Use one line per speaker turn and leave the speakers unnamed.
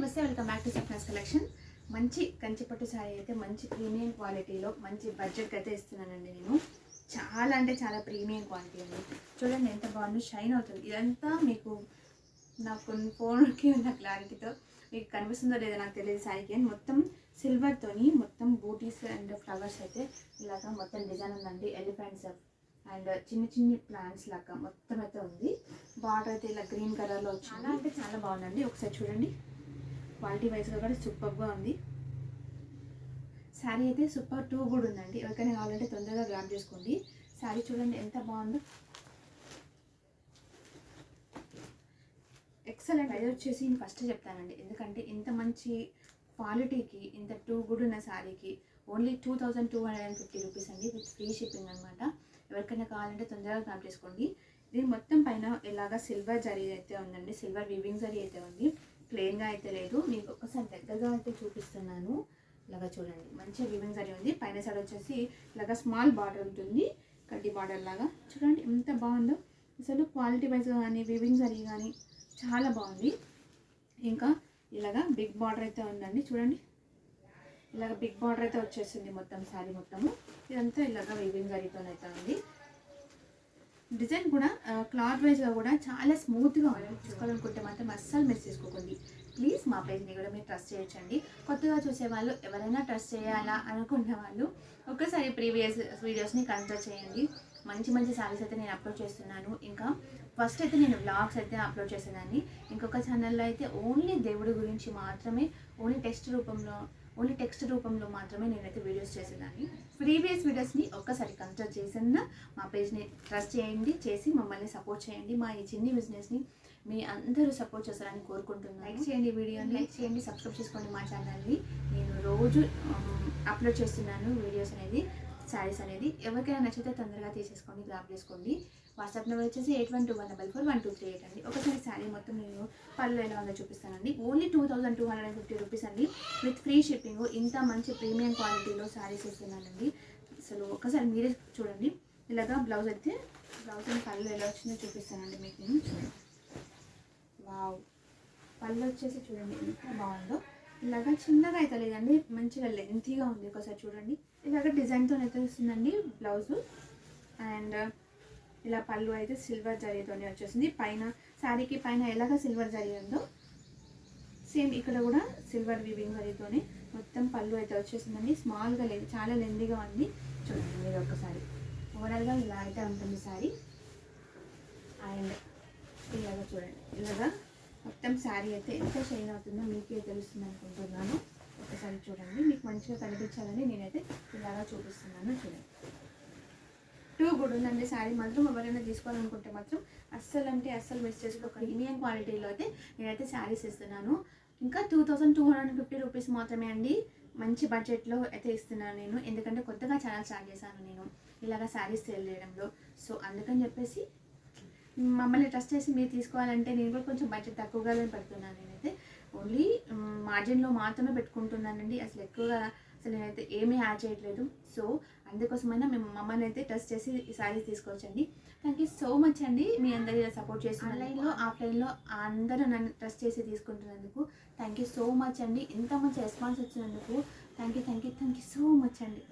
నమస్తే, welcome back to సప్నాస్ collection. మంచి కంచిపట్టు శారీ అయితే మంచి ప్రీమియం క్వాలిటీలో మంచి బడ్జెట్కి అయితే ఇస్తున్నానండి నేను. చాలా అంటే చాలా ప్రీమియం క్వాలిటీ అండి. చూడండి ఎంత బాగుందో, షైన్ అవుతుంది. ఇదంతా మీకు నాకు ఫోన్కి ఉన్న క్లారిటీతో మీకు కనిపిస్తుందో లేదో నాకు తెలియదు. శారీకి మొత్తం సిల్వర్తోని మొత్తం బూటీస్ అండ్ ఫ్లవర్స్ అయితే ఇలాగా మొత్తం డిజైన్ ఉందండి. ఎలిఫెంట్స్ అండ్ చిన్న చిన్న ప్లాంట్స్ లాగా మొత్తం అయితే ఉంది. బార్డర్ అయితే ఇలా గ్రీన్ కలర్లో వచ్చింది. చాలా అంటే చాలా బాగుందండి. ఒకసారి చూడండి, క్వాలిటీ వైజ్గా కూడా సూపర్గా ఉంది. శారీ అయితే సూపర్ 2 కూడా ఉందండి. ఎవరికైనా కావాలంటే తొందరగా గ్రాప్ చేసుకోండి. శారీ చూడండి ఎంత బాగుందో, ఎక్సలెంట్. అది వచ్చేసి నేను ఫస్ట్ చెప్తానండి, ఎందుకంటే ఇంత మంచి క్వాలిటీకి ఇంత 2 గుడ్ ఉన్న శారీకి ఓన్లీ 2250 రూపీస్ అండి, విత్ ఫ్రీ షిప్పింగ్ అనమాట. ఎవరికైనా కావాలంటే తొందరగా గ్రాప్ చేసుకోండి. దీని మొత్తం పైన ఇలాగా సిల్వర్ జరీ అయితే ఉందండి, సిల్వర్ వీవింగ్ జరీ అయితే ఉంది, ప్లెయిన్గా అయితే లేదు. మీకు ఒక్కసారి దగ్గరగా అయితే చూపిస్తున్నాను. ఇలాగా చూడండి, మంచిగా వీవింగ్ జరీ ఉంది. పైన సైడ్ వచ్చేసి ఇలాగా స్మాల్ బార్డర్ ఉంటుంది, కడ్డీ బార్డర్ లాగా. చూడండి ఎంత బాగుందో అసలు, క్వాలిటీ వైజ్ కానీ వీవింగ్ జరీ కానీ చాలా బాగుంది. ఇంకా ఇలాగా బిగ్ బార్డర్ అయితే ఉందండి. చూడండి, ఇలాగ బిగ్ బార్డర్ అయితే వచ్చేసింది మొత్తం శారీ మొత్తము. ఇదంతా ఇలాగ వీవింగ్ జరీతో అయితే ఉంది. డిజైన్ కూడా క్లాత్ వైజ్గా కూడా చాలా స్మూత్గా ఉంది. చూసుకోవాలనుకుంటే మాత్రం అస్సలు మిస్ చేసుకోకండి ప్లీజ్. మా పేజ్ని కూడా మీరు ట్రస్ట్ చేయొచ్చండి. కొత్తగా చూసేవాళ్ళు, ఎవరైనా ట్రస్ట్ చేయాలా అనుకున్న వాళ్ళు ఒక్కసారి ప్రీవియస్ వీడియోస్ని కన్సిడర్ చేయండి. మంచి మంచి శారీస్ అయితే నేను అప్లోడ్ చేస్తున్నాను. ఇంకా ఫస్ట్ అయితే నేను వ్లాగ్స్ అయితే అప్లోడ్ చేసేదాన్ని. ఇంకొక ఛానల్లో అయితే ఓన్లీ దేవుడి గురించి మాత్రమే, ఓన్లీ టెక్స్ట్ రూపంలో మాత్రమే నేనైతే వీడియోస్ చేసేదాన్ని. ప్రీవియస్ వీడియోస్ని ఒక్కసారి కన్సిడర్ చేసిన మా పేజ్ని ట్రస్ట్ చేయండి, చేసి మమ్మల్ని సపోర్ట్ చేయండి. మా ఈ చిన్ని బిజినెస్ని మీ అందరూ సపోర్ట్ చేస్తారని కోరుకుంటున్నాను. లైక్ చేయండి, వీడియోని లైక్ చేయండి, సబ్స్క్రైబ్ చేసుకోండి మా ఛానల్ని. నేను రోజు అప్లోడ్ చేస్తున్నాను వీడియోస్ అనేది, శారీస్ అనేది. ఎవరికైనా నచ్చితే తొందరగా తీసేసుకోండి, గ్రాప్ చేసుకోండి. వాట్సాప్ నెంబర్ వచ్చేసి 8121441238 అండి. ఒకసారి శారీ మొత్తం నేను పళ్ళు ఎలా ఉందో చూపిస్తానండి. ఓన్లీ 2250 రూపీస్ అండి, విత్ ఫ్రీ షిప్పింగ్. ఇంత మంచి ప్రీమియం క్వాలిటీలో శారీస్ ఇస్తున్నానండి. అసలు ఒకసారి మీరే చూడండి. ఇలాగా బ్లౌజ్ అయితే, బ్లౌజ్ పళ్ళు ఎలా వచ్చిందో చూపిస్తానండి మీకు నేను. చూడండి, వావ్, పళ్ళు వచ్చేసి చూడండి ఎంత బాగుందో. ఇలాగా చిన్నగా అయితే లేదండి, మంచిగా లెంతీగా ఉంది. ఒకసారి చూడండి, ఇలాగ డిజైన్తో అయితే వస్తుందండి బ్లౌజు. అండ్ ఇలా పళ్ళు అయితే సిల్వర్ జరీతోనే వచ్చేసింది. పైన శారీకి పైన ఎలాగ సిల్వర్ జరీ ఉందో సేమ్ ఇక్కడ కూడా సిల్వర్ వీవింగ్ జరీతోనే మొత్తం పళ్ళు అయితే వచ్చేసిందండి. స్మాల్గా లేదు, చాలా లెందీగా ఉంది. చూడండి మీరు ఒక్కసారి, ఓవరాల్గా ఇలా అయితే ఉంటుంది శారీ. అండ్ ఇలాగ చూడండి, ఇలాగా మొత్తం శారీ అయితే ఎంత షైన్ అవుతుందో మీకే తెలుస్తుంది అనుకుంటున్నాను. ఒకసారి చూడండి, మీకు మంచిగా కనిపించాలని నేనైతే ఇలాగా చూపిస్తున్నాను. చూడండి, 2 గుడ్ ఉందండి శారీ మాత్రం. ఎవరైనా తీసుకోవాలనుకుంటే మాత్రం అస్సలు అంటే అస్సలు మిస్ చేసుకోక ప్రీమియం క్వాలిటీలో అయితే నేనైతే శారీస్ ఇస్తున్నాను. ఇంకా 2250 రూపీస్ మాత్రమే అండి, మంచి బడ్జెట్లో అయితే ఇస్తున్నాను నేను. ఎందుకంటే కొత్తగా ఛానల్ స్టార్ట్ చేశాను నేను ఇలాగ శారీస్ సేల్ చేయడంలో. సో అందుకని చెప్పేసి మమ్మల్ని ట్రస్ట్ చేసి మీరు తీసుకోవాలంటే నేను కూడా కొంచెం బడ్జెట్ తక్కువగానే పెడుతున్నాను. నేనైతే ఓన్లీ మార్జిన్లో మాత్రమే పెట్టుకుంటున్నానండి. అసలు ఎక్కువగా అసలు నేనైతే ఏమీ యాడ్ చేయట్లేదు. సో అందుకోసమైనా మేము మమ్మల్ని అయితే ట్రస్ట్ చేసి ఈ శారీస్ తీసుకోవచ్చండి. థ్యాంక్ యూ సో మచ్ అండి, మీ అందరి సపోర్ట్ చేసి ఆన్లైన్లో ఆఫ్లైన్లో అందరూ నన్ను ట్రస్ట్ చేసి తీసుకుంటున్నందుకు థ్యాంక్ యూ సో మచ్ అండి. ఇంత మంచి రెస్పాన్స్ వచ్చినందుకు థ్యాంక్ యూ సో మచ్ అండి.